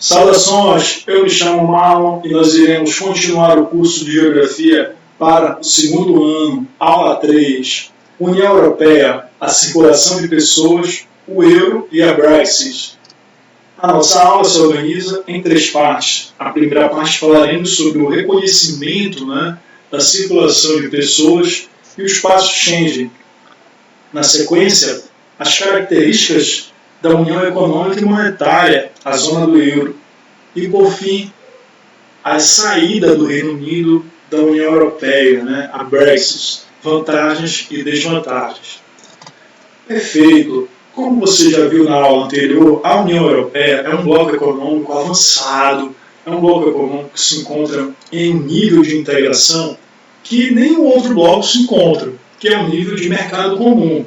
Saudações, eu me chamo Marlon e nós iremos continuar o curso de Geografia para o segundo ano, aula 3, União Europeia, a circulação de pessoas, o euro e a Brexit. A nossa aula se organiza em 3 partes. A primeira parte falaremos sobre o reconhecimento da circulação de pessoas e o espaço Schengen. Na sequência, as características da União Econômica e Monetária, a zona do euro. E, por fim, a saída do Reino Unido da União Europeia, a Brexit, vantagens e desvantagens. Perfeito. Como você já viu na aula anterior, a União Europeia é um bloco econômico avançado, é um bloco econômico que se encontra em um nível de integração que nenhum outro bloco se encontra, que é o nível de mercado comum.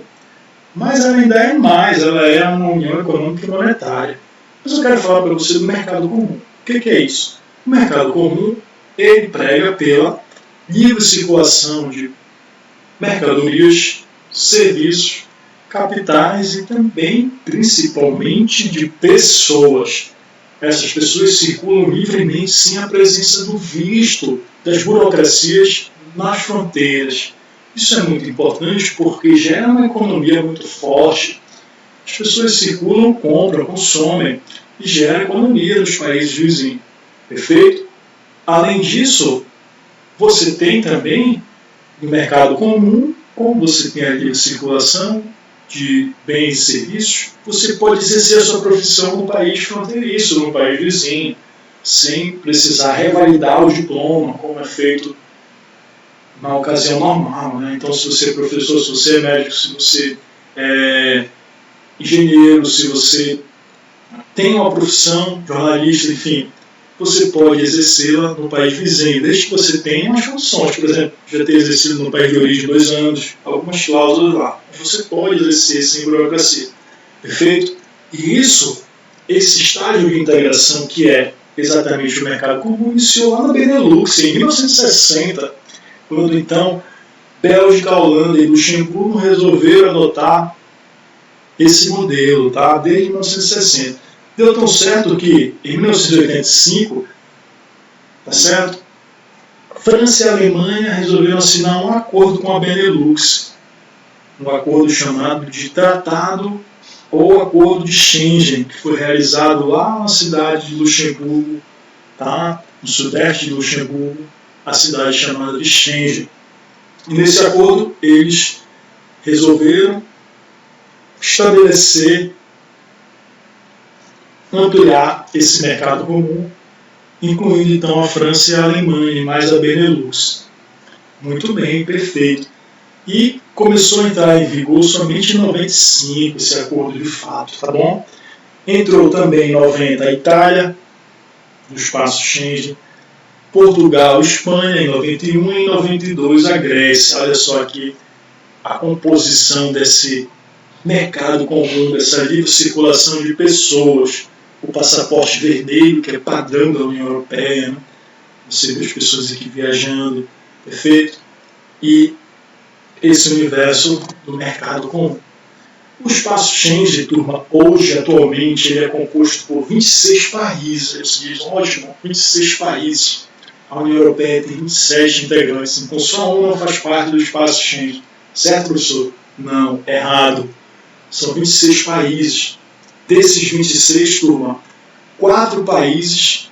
Mas ela ainda é mais, ela é uma união econômica e monetária. Mas eu quero falar para você do mercado comum. O que é isso? O mercado comum, ele prega pela livre circulação de mercadorias, serviços, capitais e também, principalmente, de pessoas. Essas pessoas circulam livremente sem a presença do visto das burocracias nas fronteiras. Isso é muito importante porque gera uma economia muito forte. As pessoas circulam, compram, consomem e gera economia nos países vizinhos. Perfeito? Além disso, você tem também no mercado comum, como você tem a livre circulação de bens e serviços, você pode exercer a sua profissão no país fronteiriço, no país vizinho, sem precisar revalidar o diploma, como é feito na ocasião normal. Então, se você é professor, se você é médico, se você é engenheiro, se você tem uma profissão, jornalista, enfim, você pode exercê-la no país vizinho, desde que você tenha umas condições. Por exemplo, já ter exercido no país de origem 2 anos, algumas cláusulas lá. Você pode exercer sem burocracia. Perfeito? E esse estágio de integração, que é exatamente o mercado comum, iniciou lá na Benelux, em 1960, quando então Bélgica, Holanda e Luxemburgo resolveram adotar esse modelo, desde 1960. Deu tão certo que, em 1985, França e Alemanha resolveram assinar um acordo com a Benelux, um acordo chamado de Tratado ou Acordo de Schengen, que foi realizado lá na cidade de Luxemburgo, no sudeste de Luxemburgo, a cidade chamada de Schengen. E nesse acordo eles resolveram estabelecer, ampliar esse mercado comum, incluindo então a França e a Alemanha, e mais a Benelux. Muito bem, perfeito. E começou a entrar em vigor somente em 95 esse acordo de fato, tá bom? Entrou também em 90 a Itália, no espaço Schengen, Portugal, Espanha em 91 e em 92 a Grécia. Olha só aqui a composição desse mercado comum, dessa livre circulação de pessoas. O passaporte vermelho, que é padrão da União Europeia, Você vê as pessoas aqui viajando, perfeito? E esse universo do mercado comum. O espaço Schengen, turma, hoje, atualmente, ele é composto por 26 países. Você diz, ótimo, 26 países. A União Europeia tem 27 integrantes, então só uma faz parte do espaço Schengen. Certo, professor? Não, errado. São 26 países. Desses 26, turma, 4 países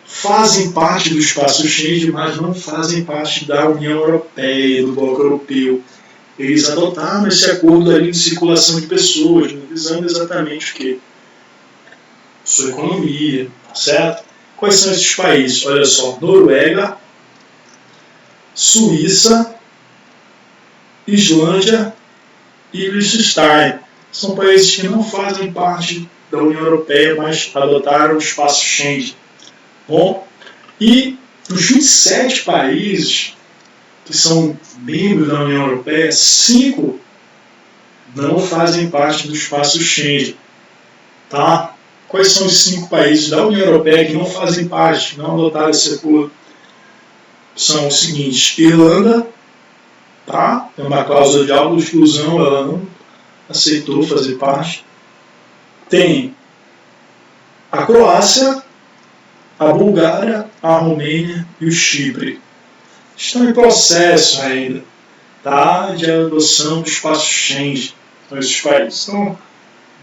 fazem parte do espaço Schengen, mas não fazem parte da União Europeia, do bloco europeu. Eles adotaram esse acordo ali de circulação de pessoas, visando exatamente o quê? Sua economia, certo? Quais são esses países? Olha só, Noruega, Suíça, Islândia e Liechtenstein. São países que não fazem parte da União Europeia, mas adotaram o espaço Schengen. Bom, e dos 27 países que são membros da União Europeia, 5 não fazem parte do espaço Schengen. Tá? Quais são os 5 países da União Europeia que não fazem parte, que não adotaram esse acordo? São os seguintes: Irlanda, tem uma cláusula de autoexclusão, ela não aceitou fazer parte. Tem a Croácia, a Bulgária, a Romênia e o Chipre. Estão em processo ainda, tá, de adoção do espaço Schengen. Então, esses países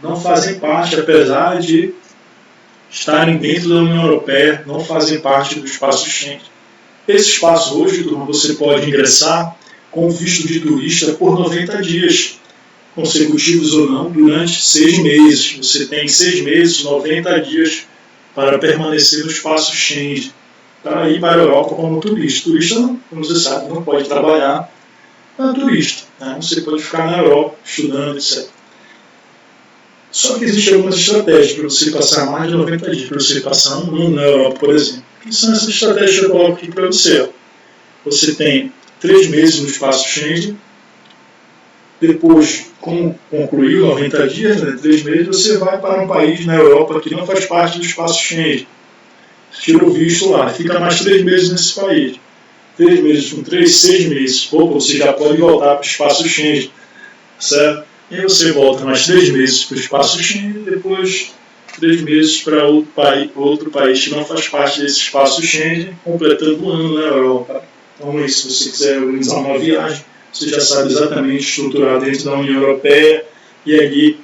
não fazem parte, apesar de estarem dentro da União Europeia, não fazem parte do espaço Schengen. Esse espaço hoje, turma, você pode ingressar com visto de turista por 90 dias, consecutivos ou não, durante 6 meses. Você tem 6 meses, 90 dias para permanecer no espaço Schengen, para ir para a Europa como turista. Turista, como você sabe, não pode trabalhar como turista, né? Você pode ficar na Europa estudando, etc. Só que existem algumas estratégias para você passar mais de 90 dias, para você passar um ano na Europa, por exemplo. Que são essas estratégias que eu coloco aqui para você? Você tem 3 meses no espaço Schengen, depois, como concluiu 90 dias, né, 3 meses, você vai para um país na Europa que não faz parte do espaço Schengen. Tira o visto lá, fica mais 3 meses nesse país. 3 meses com 3, 6 meses. Opa, você já pode voltar para o espaço Schengen, certo? E aí você volta mais 3 meses para o espaço Schengen, depois 3 meses para outro país que não faz parte desse espaço Schengen, completando um ano na Europa. Então, se você quiser organizar uma viagem, você já sabe exatamente estruturar dentro da União Europeia e ali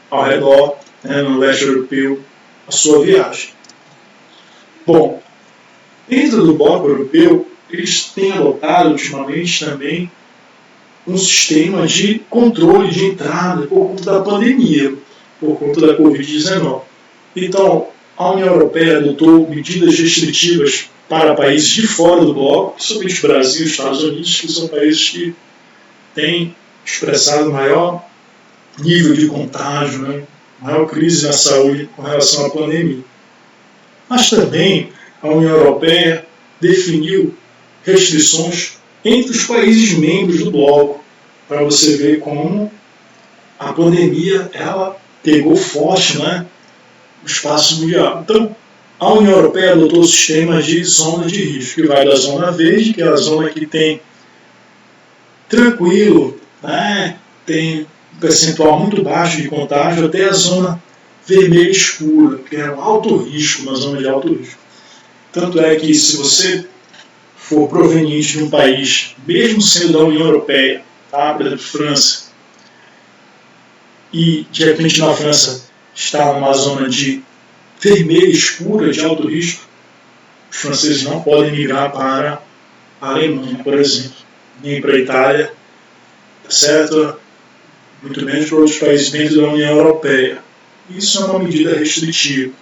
ao redor, né, no leste europeu, a sua viagem. Bom, dentro do bloco europeu, eles têm adotado ultimamente também um sistema de controle de entrada por conta da pandemia, por conta da Covid-19. Então, a União Europeia adotou medidas restritivas para países de fora do bloco, principalmente o Brasil e os Estados Unidos, que são países que têm expressado maior nível de contágio, né, maior crise na saúde com relação à pandemia. Mas também a União Europeia definiu restrições entre os países membros do bloco, para você ver como a pandemia ela pegou forte, né, no espaço mundial. Então, a União Europeia adotou o sistema de zona de risco, que vai da zona verde, que é a zona que tem tranquilo, né, tem um percentual muito baixo de contágio, até a zona vermelha escura, que é um alto risco, uma zona de alto risco. Tanto é que se você for proveniente de um país, mesmo sendo da União Europeia, tá, por exemplo, França, e de repente na França está numa zona de vermelha escura, de alto risco, os franceses não podem migrar para a Alemanha, por exemplo, nem para a Itália, certo? Muito menos para outros países dentro da União Europeia. Isso é uma medida restritiva.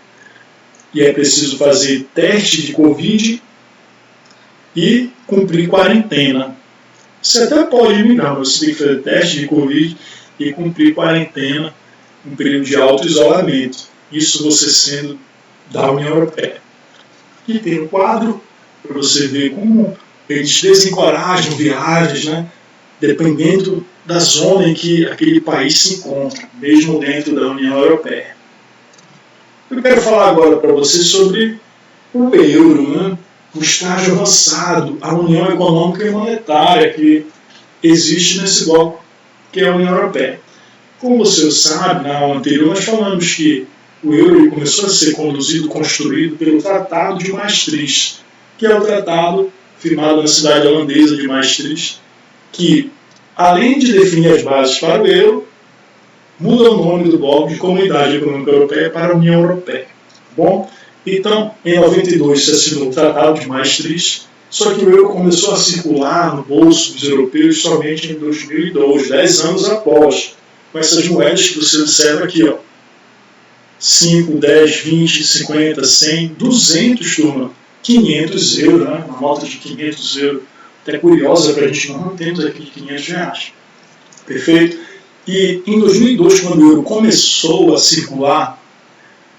E é preciso fazer teste de Covid e cumprir quarentena. Você até pode migrar, mas você tem que fazer teste de Covid e cumprir quarentena, um período de alto isolamento. Isso você sendo da União Europeia. Aqui tem um quadro para você ver como eles desencorajam viagens, né, dependendo da zona em que aquele país se encontra, mesmo dentro da União Europeia. Eu quero falar agora para vocês sobre o euro, né, o estágio avançado, a União Econômica e Monetária que existe nesse bloco, que é a União Europeia. Como você sabe, na aula anterior nós falamos que o euro começou a ser construído pelo Tratado de Maastricht, que é o tratado firmado na cidade holandesa de Maastricht, que, além de definir as bases para o euro, muda o nome do bloco de Comunidade Econômica Europeia para a União Europeia. Bom, então, em 92 se assinou o Tratado de Maastricht, só que o euro começou a circular no bolso dos europeus somente em 2002, 10 anos após, com essas moedas que você observa aqui, ó, 5, 10, 20, 50, 100, 200, turma, 500 euros, né? Uma nota de 500 euros, até curiosa para a gente, nós não temos aqui de 500 reais. Perfeito? E em 2002, quando o euro começou a circular,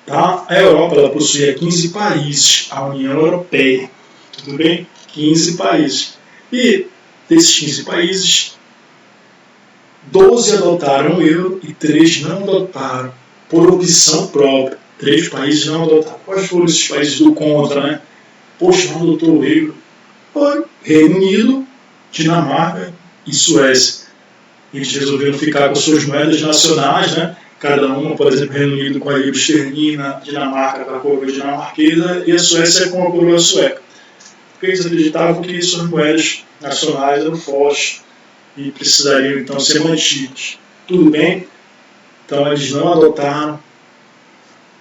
tá? A Europa ela possuía 15 países, a União Europeia, tudo bem? 15 países. E desses 15 países, 12 adotaram o euro e 3 não adotaram, por opção própria. 3 países não adotaram. Quais foram esses países do contra, né? Poxa, não adotou o euro. Foi Reino Unido, Dinamarca e Suécia. Eles resolveram ficar com suas moedas nacionais, né? cada uma, por exemplo, Reino Unido com a libra esterlina, Dinamarca com a coroa dinamarquesa e a Suécia com a coroa sueca. Porque eles acreditavam que suas moedas nacionais eram fortes e precisariam então ser mantidas. Tudo bem? Então eles não adotaram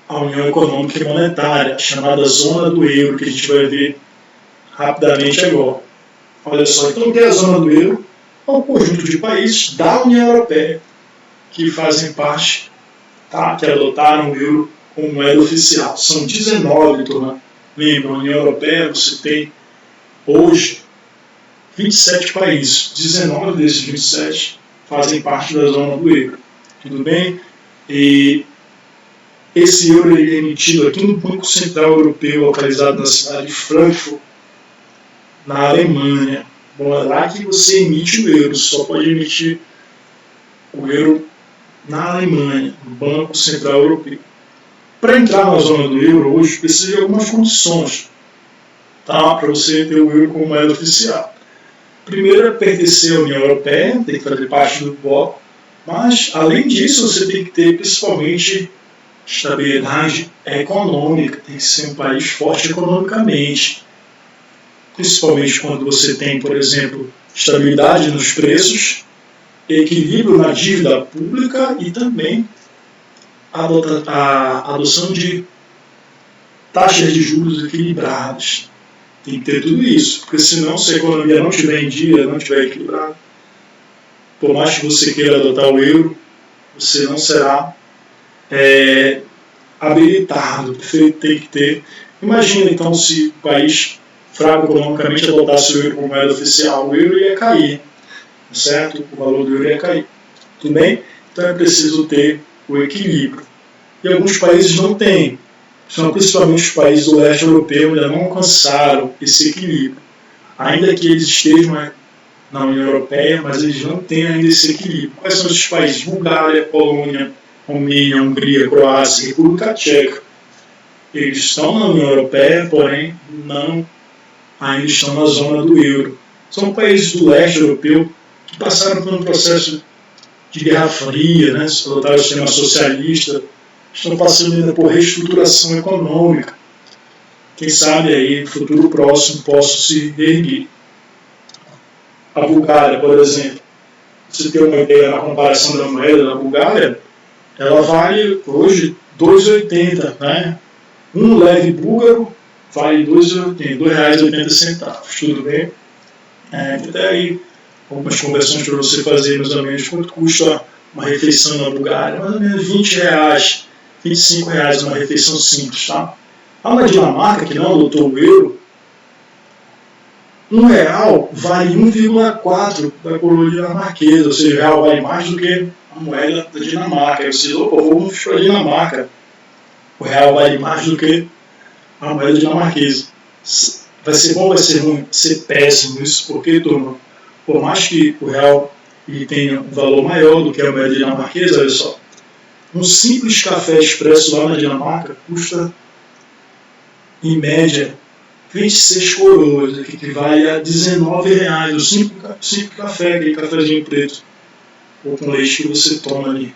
a União Econômica e Monetária, chamada Zona do Euro, que a gente vai ver rapidamente agora. Olha só, então o que é a Zona do Euro? É um conjunto de países da União Europeia que fazem parte, tá, que adotaram o euro como moeda oficial. São 19, turma. Lembra, a União Europeia, você tem hoje 27 países. 19 desses 27 fazem parte da zona do euro. Tudo bem? E esse euro é emitido aqui no Banco Central Europeu, localizado na cidade de Frankfurt, na Alemanha. Bom, é lá que você emite o euro, só pode emitir o euro na Alemanha, no Banco Central Europeu. Para entrar na zona do euro hoje precisa de algumas condições, tá, para você ter o euro como moeda oficial. Primeiro é pertencer à União Europeia, tem que fazer parte do bloco, mas além disso você tem que ter principalmente estabilidade econômica, tem que ser um país forte economicamente, principalmente quando você tem, por exemplo, estabilidade nos preços, equilíbrio na dívida pública e também a adoção de taxas de juros equilibradas. Tem que ter tudo isso, porque senão, se a economia não estiver em dia, não estiver equilibrada, por mais que você queira adotar o euro, você não será habilitado. Tem que ter. Imagina então se o país fraco economicamente adotasse o euro como moeda oficial, o euro ia cair, certo? O valor do euro ia cair. Tudo bem? Então é preciso ter o equilíbrio. E alguns países não têm. São principalmente os países do leste europeu ainda não alcançaram esse equilíbrio. Ainda que eles estejam na União Europeia, mas eles não têm ainda esse equilíbrio. Quais são esses países? Bulgária, Polônia, Romênia, Hungria, Croácia, República Tcheca. Eles estão na União Europeia, porém não ainda estão na zona do euro. São países do leste europeu que passaram por um processo de Guerra Fria, né, se adotaram o sistema socialista, estão passando ainda por reestruturação econômica. Quem sabe aí no futuro próximo possa se erguer. A Bulgária, por exemplo, você tem uma ideia na comparação da moeda da Bulgária, ela vale hoje 2,80, né? Um leve búlgaro vale R$ 2,80, tudo bem? Até aí algumas conversões para você fazer mais ou menos quanto custa uma refeição na Bulgária, mais ou menos R$20, R$25 uma refeição simples, tá? Há na Dinamarca, que não adotou o euro, R$1 vale 1,4 da coroa dinamarquesa, ou seja, o real vale mais do que a moeda da Dinamarca. Aí você diz, opa, vamos para a Dinamarca. O real vale mais do que a moeda dinamarquesa. Vai ser bom, vai ser ruim? Vai ser péssimo isso, porque, turma, por mais que o real tenha um valor maior do que a moeda dinamarquesa, olha só, um simples café expresso lá na Dinamarca custa, em média, 26 coroas, que equivale a R$19. O simples café, aquele cafezinho preto, ou com leite que você toma ali.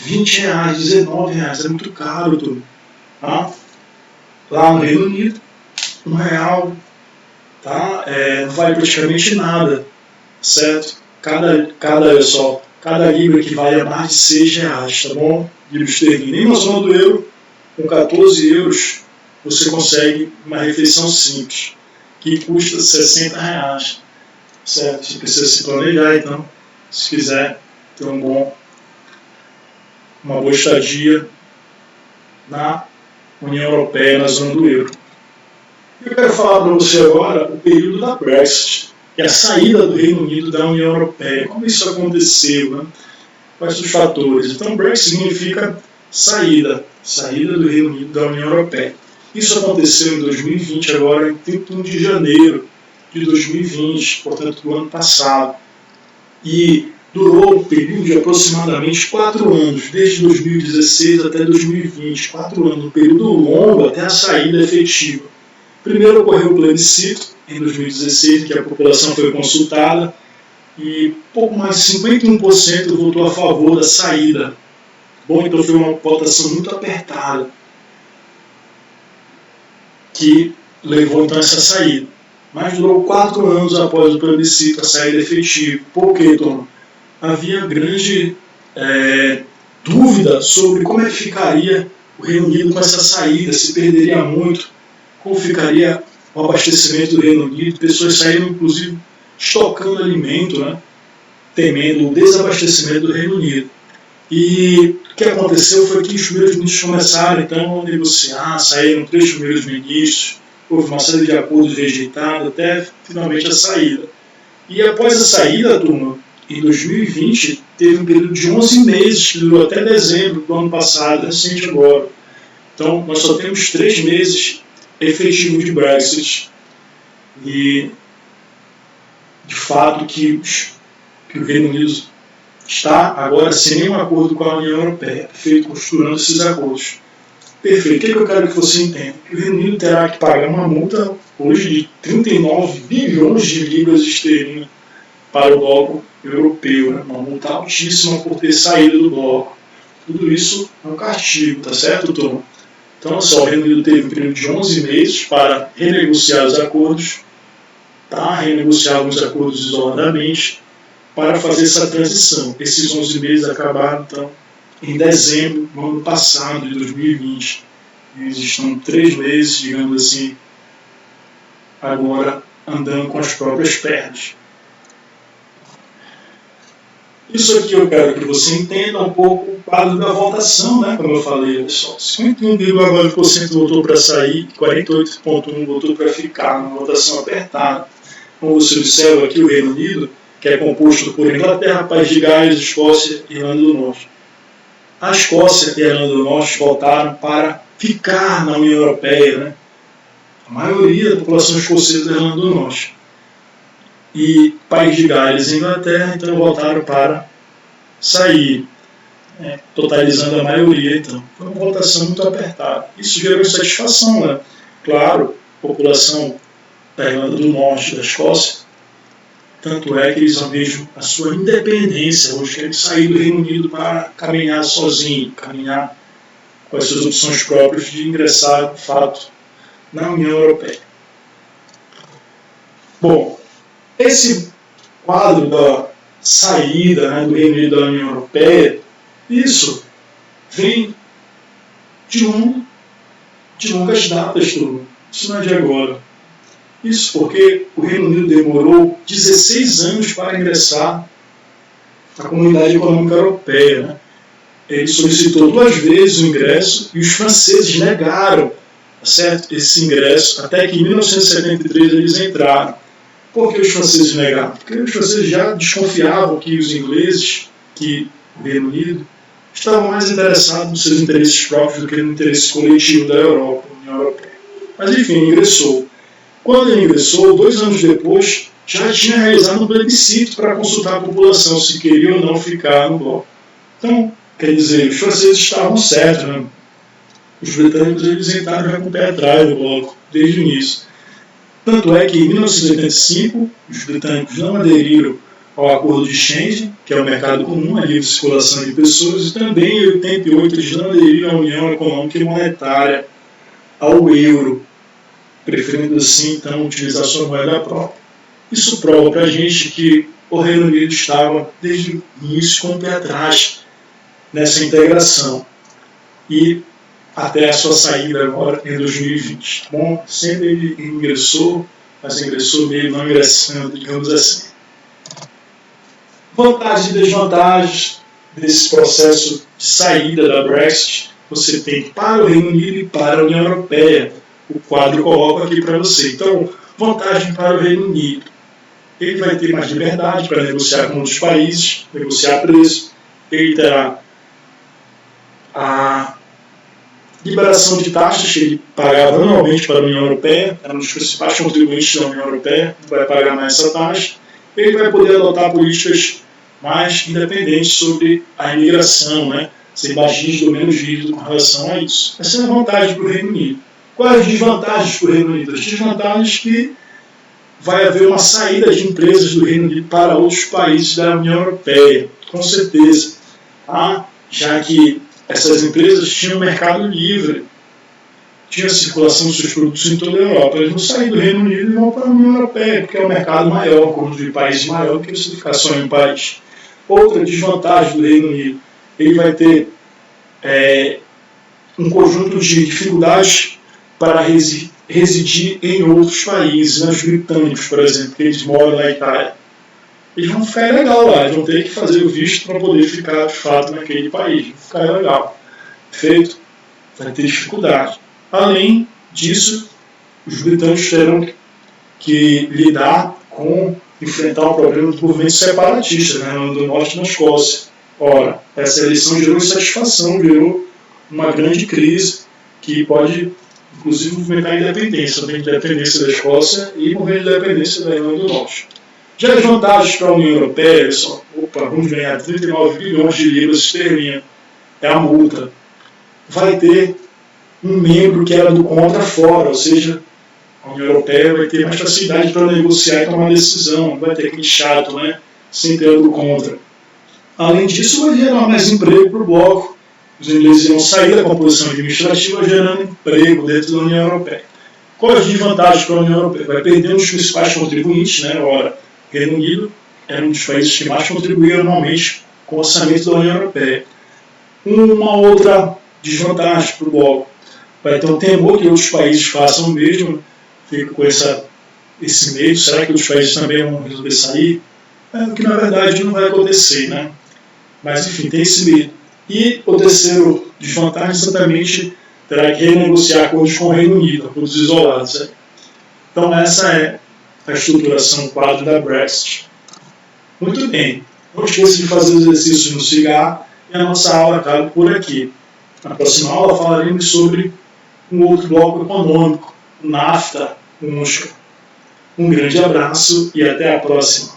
R$20, R$19, é muito caro, tudo. Tá? Lá no Reino Unido, R$1, tá? Não vale praticamente nada, certo? Olha só, cada libra equivale a mais de R$6, tá bom? Libra esterlina. Nem na zona do euro, com 14 euros, você consegue uma refeição simples, que custa R$60, certo? Você precisa se planejar, então, se quiser ter uma boa estadia na União Europeia, na zona do euro. Eu quero falar para você agora o período da Brexit, que é a saída do Reino Unido da União Europeia. Como isso aconteceu, né? Quais os fatores? Então, Brexit significa saída do Reino Unido da União Europeia. Isso aconteceu em 2020, agora em 31 de janeiro de 2020, portanto do ano passado. E durou um período de aproximadamente 4 anos, desde 2016 até 2020, 4 anos, um período longo até a saída efetiva. Primeiro ocorreu o plebiscito, em 2016, em que a população foi consultada, e pouco mais de 51% votou a favor da saída Bom, então foi uma votação muito apertada que levou então a essa saída. Mas durou 4 anos após o plebiscito a saída efetiva. Por quê, Tom? Havia grande dúvida sobre como é que ficaria o Reino Unido com essa saída, se perderia muito, como ficaria o abastecimento do Reino Unido. Pessoas saíram, inclusive, estocando alimento, né, temendo o desabastecimento do Reino Unido. E o que aconteceu foi que os primeiros ministros começaram então a negociar, saíram 3 primeiros ministros, houve uma série de acordos rejeitados até finalmente a saída. E após a saída, turma, em 2020, teve um período de 11 meses, que durou até dezembro do ano passado, recente agora. Então, nós só temos 3 meses efetivos de Brexit. E, de fato, que o Reino Unido está agora sem nenhum acordo com a União Europeia, perfeito, costurando esses acordos. Perfeito. O que eu quero que você entenda? Que o Reino Unido terá que pagar uma multa hoje de 39 bilhões de libras esterlinas para o bloco europeu, né? Uma multa altíssima por ter saído do bloco. Tudo isso é um castigo, tá certo, Tom? Então, olha só, o Reino Unido teve um período de 11 meses para renegociar os acordos, tá? Renegociar alguns acordos isoladamente, para fazer essa transição. Esses 11 meses acabaram, então, em dezembro do ano passado, de 2020. Eles estão 3 meses, digamos assim, agora andando com as próprias pernas. Isso aqui eu quero que você entenda um pouco o quadro da votação, né? Como eu falei, pessoal. 51,9% votou para sair, 48,1% votou para ficar, uma votação apertada. Como você observa aqui, o Reino Unido, que é composto por Inglaterra, País de Gales, Escócia e Irlanda do Norte. A Escócia e a Irlanda do Norte votaram para ficar na União Europeia, né? A maioria da população escocesa da Irlanda do Norte. E País de Gales e Inglaterra, então, votaram para sair, né? Totalizando a maioria, então. Foi uma votação muito apertada. Isso gerou insatisfação, né? Claro, a população da Irlanda do Norte e da Escócia. Tanto é que eles almejam a sua independência, hoje querem sair do Reino Unido para caminhar sozinho, caminhar com as suas opções próprias de ingressar, de fato, na União Europeia. Bom, esse quadro da saída, né, do Reino Unido da União Europeia, isso vem de longas datas, turma. Isso não é de agora. Isso porque o Reino Unido demorou 16 anos para ingressar na Comunidade Econômica Europeia, né? Ele solicitou 2 vezes o ingresso e os franceses negaram, certo, esse ingresso, até que em 1973 eles entraram. Por que os franceses negaram? Porque os franceses já desconfiavam que os ingleses, que o Reino Unido, estavam mais interessados nos seus interesses próprios do que no interesse coletivo da Europa, da União Europeia. Mas enfim, ingressou. Quando ele ingressou, 2 anos depois, já tinha realizado um plebiscito para consultar a população se queria ou não ficar no bloco. Então, quer dizer, os franceses estavam certos, né? Os britânicos eles entraram já com o pé atrás do bloco, desde o início. Tanto é que em 1985, os britânicos não aderiram ao Acordo de Schengen, que é o mercado comum, a livre circulação de pessoas, e também em 88 eles não aderiram à União Econômica e Monetária, ao euro, preferindo assim, então, utilizar sua moeda própria. Isso prova para a gente que o Reino Unido estava, desde o início, com o pé atrás nessa integração. E até a sua saída agora em 2020. Bom, sempre ele ingressou, mas ingressou meio não ingressando, digamos assim. Vantagens e desvantagens desse processo de saída da Brexit, você tem para o Reino Unido e para a União Europeia. O quadro coloca aqui para você. Então, vantagem para o Reino Unido. Ele vai ter mais liberdade para negociar com outros países, negociar preço. Ele terá a liberação de taxas que ele pagava anualmente para a União Europeia, era um dos principais contribuintes da União Europeia, não vai pagar mais essa taxa. Ele vai poder adotar políticas mais independentes sobre a imigração, né? Ser mais rígido ou menos rígido com relação a isso. Essa é a vantagem para o Reino Unido. Quais as desvantagens para o Reino Unido? As desvantagens que vai haver uma saída de empresas do Reino Unido para outros países da União Europeia, com certeza. Tá? Já que essas empresas tinham mercado livre, tinha circulação dos seus produtos em toda a Europa. Eles vão sair do Reino Unido e vão para a União Europeia, porque é um mercado maior, como de país maior, do que você ficar só em um país. Outra desvantagem do Reino Unido, ele vai ter um conjunto de dificuldades para residir em outros países, os britânicos, por exemplo, que eles moram na Itália. Eles vão ficar legal lá, eles vão ter que fazer o visto para poder ficar de fato naquele país. Vai ficar legal. Feito, vai ter dificuldade. Além disso, os britânicos terão que lidar com enfrentar o problema do movimento separatista, né, do norte na Escócia. Ora, essa eleição gerou insatisfação, gerou uma grande crise que pode, inclusive, movimentar a independência, a independência da Escócia e o movimento de independência da Irlanda do Norte. Já as vantagens para a União Europeia, pessoal, vamos ganhar 39 bilhões de libras esterlinas, é a multa. Vai ter um membro que era do contra fora, ou seja, a União Europeia vai ter mais facilidade para negociar e tomar decisão, não vai ter aquele chato, né, sem ter do contra. Além disso, vai gerar mais emprego para o bloco. Os ingleses vão sair da composição administrativa gerando emprego dentro da União Europeia. Quais as desvantagens para a União Europeia? Vai perder um dos principais contribuintes, né? Ora, o Reino Unido era um dos países que mais contribuía anualmente com o orçamento da União Europeia. Uma outra desvantagem para o bloco, vai ter um temor que outros países façam o mesmo, fica com esse medo, será que outros países também vão resolver sair? O que na verdade não vai acontecer, né? Mas enfim, tem esse medo. E o terceiro desvantagem exatamente terá que renegociar acordos com o Reino Unido, acordos isolados. Né? Então essa é a estruturação quadro da Brexit. Muito bem, não esqueça de fazer os exercícios no cigarro e a nossa aula acaba por aqui. Na próxima aula falaremos sobre um outro bloco econômico, o NAFTA, o UNSCA. Um grande abraço e até a próxima.